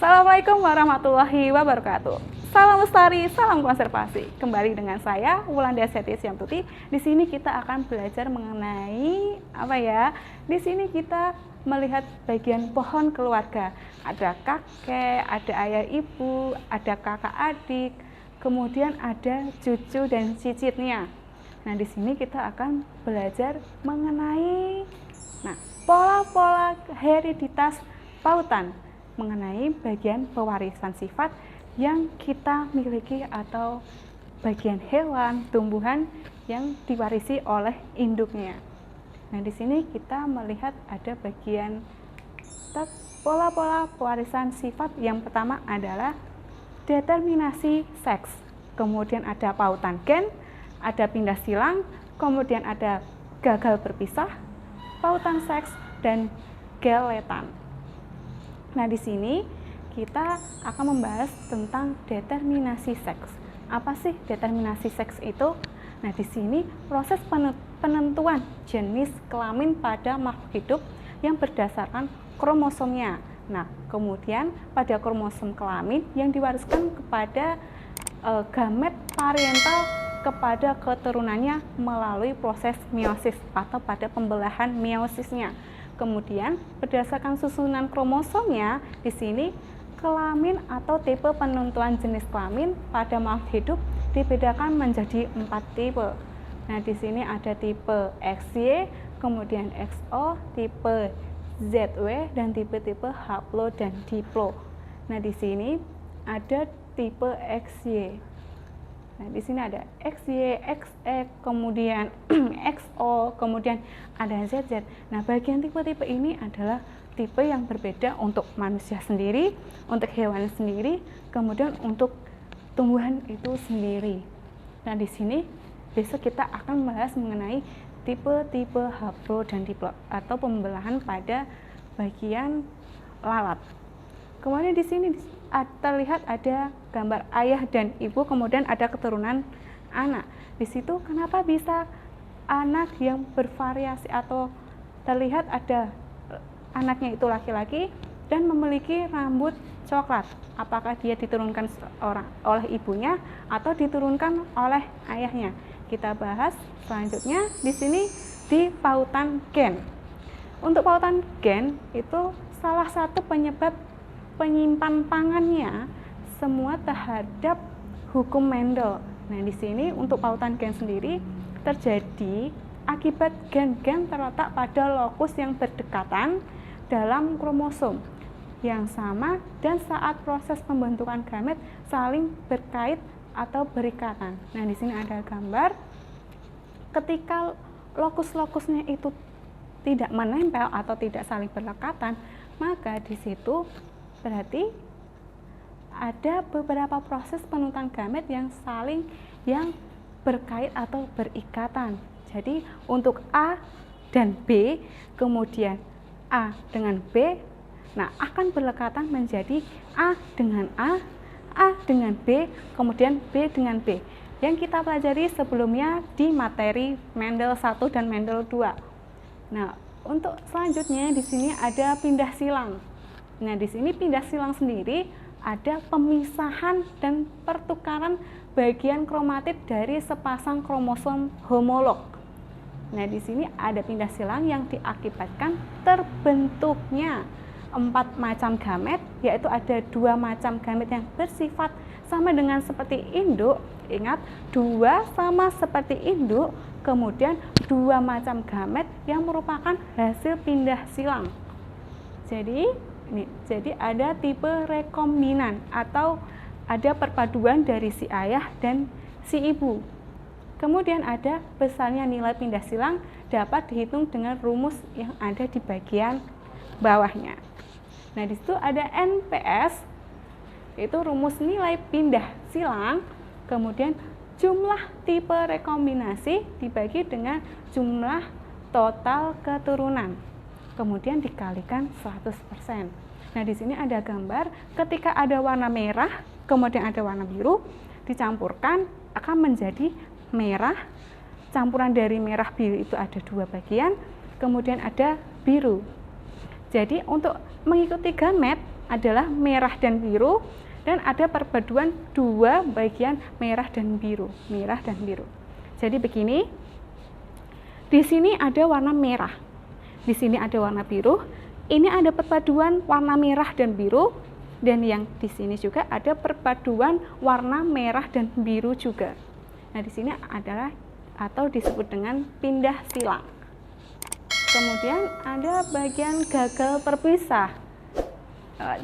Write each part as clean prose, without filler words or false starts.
Assalamualaikum warahmatullahi wabarakatuh. Salam lestari, salam konservasi. Kembali dengan saya Wulanda Seti Syamtuti. Di sini kita akan belajar mengenai apa ya? Di sini kita melihat bagian pohon keluarga. Ada kakek, ada ayah ibu, ada kakak adik, kemudian ada cucu dan cicitnya. Nah, di sini kita akan belajar mengenai pola-pola hereditas pautan, mengenai bagian pewarisan sifat yang kita miliki atau bagian hewan, tumbuhan yang diwarisi oleh induknya. Nah, di sini kita melihat ada bagian pola-pola pewarisan sifat. Yang pertama adalah determinasi seks, kemudian ada pautan gen, ada pindah silang, kemudian ada gagal berpisah, pautan seks, dan geletan. Nah, di sini kita akan membahas tentang determinasi seks. Apa sih determinasi seks itu? Nah, di sini proses penentuan jenis kelamin pada makhluk hidup yang berdasarkan kromosomnya. Nah, kemudian pada kromosom kelamin yang diwariskan kepada gamet parental kepada keturunannya melalui proses meiosis atau pada pembelahan meiosisnya. Kemudian berdasarkan susunan kromosomnya, di sini kelamin atau tipe penentuan jenis kelamin pada makhluk hidup dibedakan menjadi 4 tipe. Nah, di sini ada tipe XY, kemudian XO, tipe ZW, dan tipe-tipe haplo dan diplo. Nah, di sini ada tipe XY. Nah, di sini ada XY, XX, kemudian XO, kemudian ada ZZ. Nah, bagian tipe-tipe ini adalah tipe yang berbeda untuk manusia sendiri, untuk hewan sendiri, kemudian untuk tumbuhan itu sendiri. Nah, di sini besok kita akan membahas mengenai tipe-tipe haplo dan diplo atau pembelahan pada bagian lalat. Kemudian di sini terlihat ada gambar ayah dan ibu, kemudian ada keturunan anak. Di situ kenapa bisa anak yang bervariasi atau terlihat ada anaknya itu laki-laki dan memiliki rambut coklat? Apakah dia diturunkan oleh ibunya atau diturunkan oleh ayahnya? Kita bahas selanjutnya di sini di pautan gen. Untuk pautan gen itu salah satu penyebab penyimpan pangannya semua terhadap hukum Mendel. Nah, di sini untuk pautan gen sendiri terjadi akibat gen-gen terletak pada lokus yang berdekatan dalam kromosom yang sama dan saat proses pembentukan gamet saling berkait atau berikatan. Nah, di sini ada gambar ketika lokus-lokusnya itu tidak menempel atau tidak saling berdekatan, maka di situ berarti ada beberapa proses penurunan gamet yang berkait atau berikatan. Jadi untuk A dan B, kemudian A dengan B, nah akan berdekatan menjadi A dengan A dengan B, kemudian B dengan B. Yang kita pelajari sebelumnya di materi Mendel 1 dan Mendel 2. Nah, untuk selanjutnya di sini ada pindah silang. Nah, di sini pindah silang sendiri ada pemisahan dan pertukaran bagian kromatid dari sepasang kromosom homolog. Nah, di sini ada pindah silang yang diakibatkan terbentuknya 4 macam gamet, yaitu ada 2 macam gamet yang bersifat sama dengan seperti induk. Ingat, 2 sama seperti induk, kemudian 2 macam gamet yang merupakan hasil pindah silang. Jadi ada tipe rekombinan atau ada perpaduan dari si ayah dan si ibu. Kemudian ada besarnya nilai pindah silang dapat dihitung dengan rumus yang ada di bagian bawahnya. Nah, di situ ada NPS, itu rumus nilai pindah silang, kemudian jumlah tipe rekombinasi dibagi dengan jumlah total keturunan, kemudian dikalikan 100%. Nah, di sini ada gambar ketika ada warna merah, kemudian ada warna biru, dicampurkan akan menjadi merah. Campuran dari merah biru itu ada 2 bagian, kemudian ada biru. Jadi untuk mengikuti gamet adalah merah dan biru, dan ada perpaduan dua bagian merah dan biru, merah dan biru. Jadi begini, di sini ada warna merah, di sini ada warna biru, ini ada perpaduan warna merah dan biru, dan yang di sini juga ada perpaduan warna merah dan biru juga. Nah, di sini adalah atau disebut dengan pindah silang. Kemudian ada bagian gagal berpisah.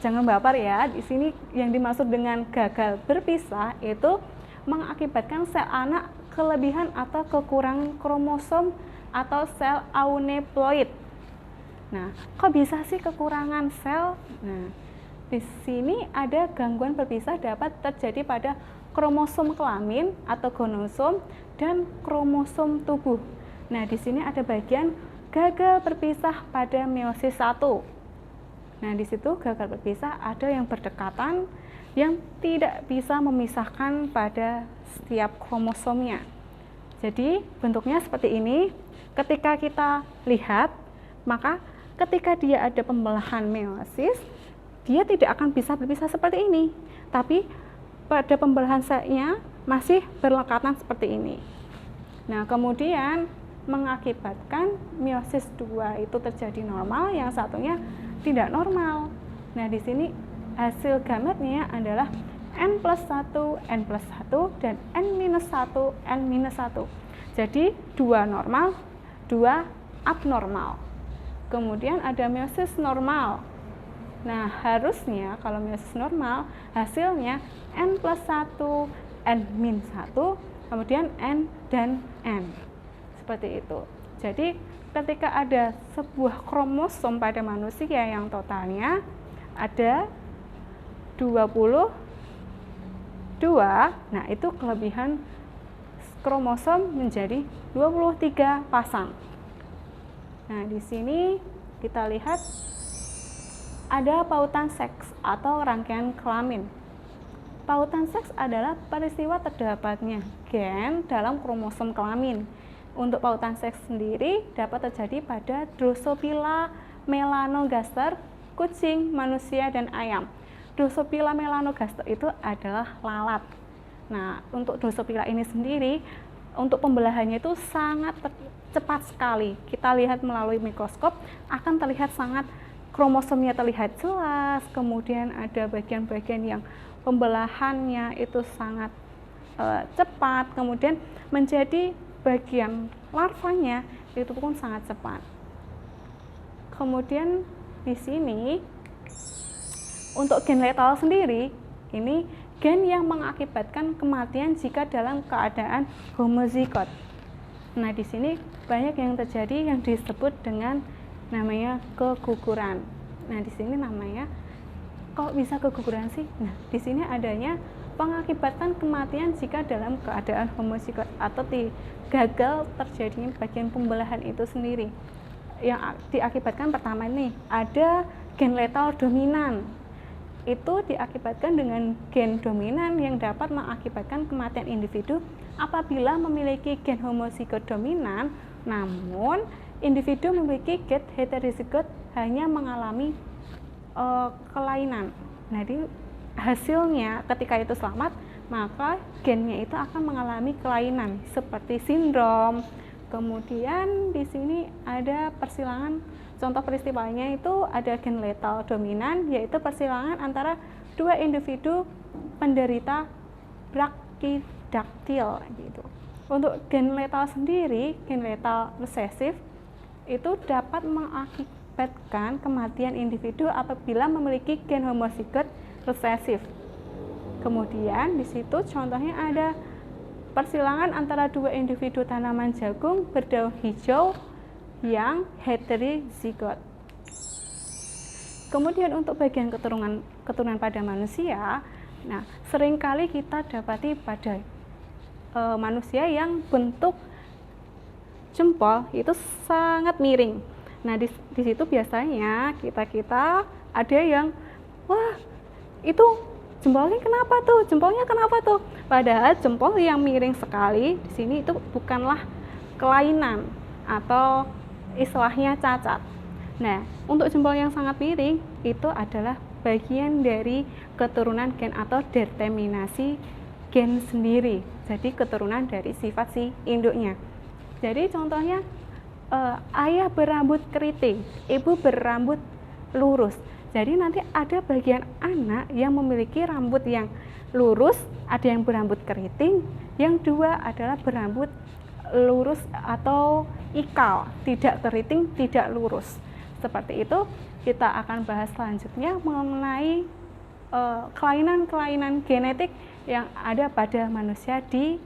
Jangan baper ya, di sini yang dimaksud dengan gagal berpisah itu mengakibatkan sel anak kelebihan atau kekurangan kromosom atau sel auneploid. Nah, kok bisa sih kekurangan sel? Nah, di sini ada gangguan berpisah dapat terjadi pada kromosom kelamin atau gonosom dan kromosom tubuh. Nah, di sini ada bagian gagal berpisah pada meiosis 1. Nah, di situ gagal berpisah ada yang berdekatan yang tidak bisa memisahkan pada setiap kromosomnya. Jadi, bentuknya seperti ini. Ketika kita lihat, maka ketika dia ada pembelahan meiosis, dia tidak akan bisa berpisah seperti ini. Tapi pada pembelahan selnya masih berlekatan seperti ini. Nah, kemudian mengakibatkan meiosis 2 itu terjadi normal, yang satunya tidak normal. Nah, di sini hasil gametnya adalah N+1, N+1, dan N-1, N-1. Jadi 2 normal, 2 abnormal. Kemudian ada meiosis normal. Nah, harusnya kalau meiosis normal hasilnya N+1, N-1, kemudian N dan N. Seperti itu. Jadi ketika ada sebuah kromosom pada manusia yang totalnya ada 22, nah itu kelebihan kromosom menjadi 23 pasang. Nah, di sini kita lihat ada pautan seks atau rangkaian kelamin. Pautan seks adalah peristiwa terdapatnya gen dalam kromosom kelamin. Untuk pautan seks sendiri dapat terjadi pada Drosophila melanogaster, kucing, manusia, dan ayam. Drosophila melanogaster itu adalah lalat. Nah, untuk Drosophila ini sendiri, untuk pembelahannya itu sangat cepat sekali. Kita lihat melalui mikroskop, akan terlihat sangat, kromosomnya terlihat jelas, kemudian ada bagian-bagian yang pembelahannya itu sangat cepat, kemudian menjadi bagian larvanya itu pun sangat cepat. Kemudian di sini untuk gen letal sendiri, ini gen yang mengakibatkan kematian jika dalam keadaan homozigot. Nah, di sini banyak yang terjadi yang disebut dengan namanya keguguran. Nah, di sini namanya kok bisa keguguran sih? Nah, di sini adanya pengakibatkan kematian jika dalam keadaan homozigot atau gagal terjadinya bagian pembelahan itu sendiri. Yang diakibatkan pertama ini ada gen letal dominan. Itu diakibatkan dengan gen dominan yang dapat mengakibatkan kematian individu apabila memiliki gen homozigot dominan, namun individu memiliki gen heterozigot hanya mengalami kelainan. Nah, hasilnya ketika itu selamat, maka gennya itu akan mengalami kelainan seperti sindrom. Kemudian di sini ada persilangan, contoh peristiwanya itu ada gen letal dominan, yaitu persilangan antara dua individu penderita brachydactyl gitu. Untuk gen letal sendiri, gen letal resesif itu dapat mengakibatkan kematian individu apabila memiliki gen homozigot resesif. Kemudian di situ contohnya ada persilangan antara dua individu tanaman jagung berdaun hijau yang heterozigot. Kemudian untuk bagian keturunan pada manusia, nah seringkali kita dapati pada manusia yang bentuk jempol itu sangat miring. Nah, di situ biasanya kita ada yang, wah, itu jempolnya kenapa tuh? Jempolnya kenapa tuh? Padahal jempol yang miring sekali di sini itu bukanlah kelainan atau istilahnya cacat. Nah, untuk jempol yang sangat miring itu adalah bagian dari keturunan gen atau determinasi gen sendiri. Jadi keturunan dari sifat si induknya. Jadi contohnya ayah berambut keriting, ibu berambut lurus. Jadi nanti ada bagian anak yang memiliki rambut yang lurus, ada yang berambut keriting, yang dua adalah berambut lurus atau ikal, tidak keriting, tidak lurus. Seperti itu. Kita akan bahas selanjutnya mengenai kelainan-kelainan genetik yang ada pada manusia di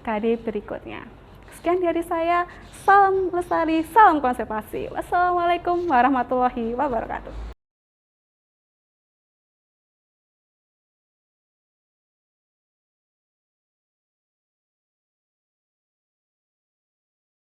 KD berikutnya. Sekian dari saya, salam lestari, salam konservasi. Wassalamualaikum warahmatullahi wabarakatuh.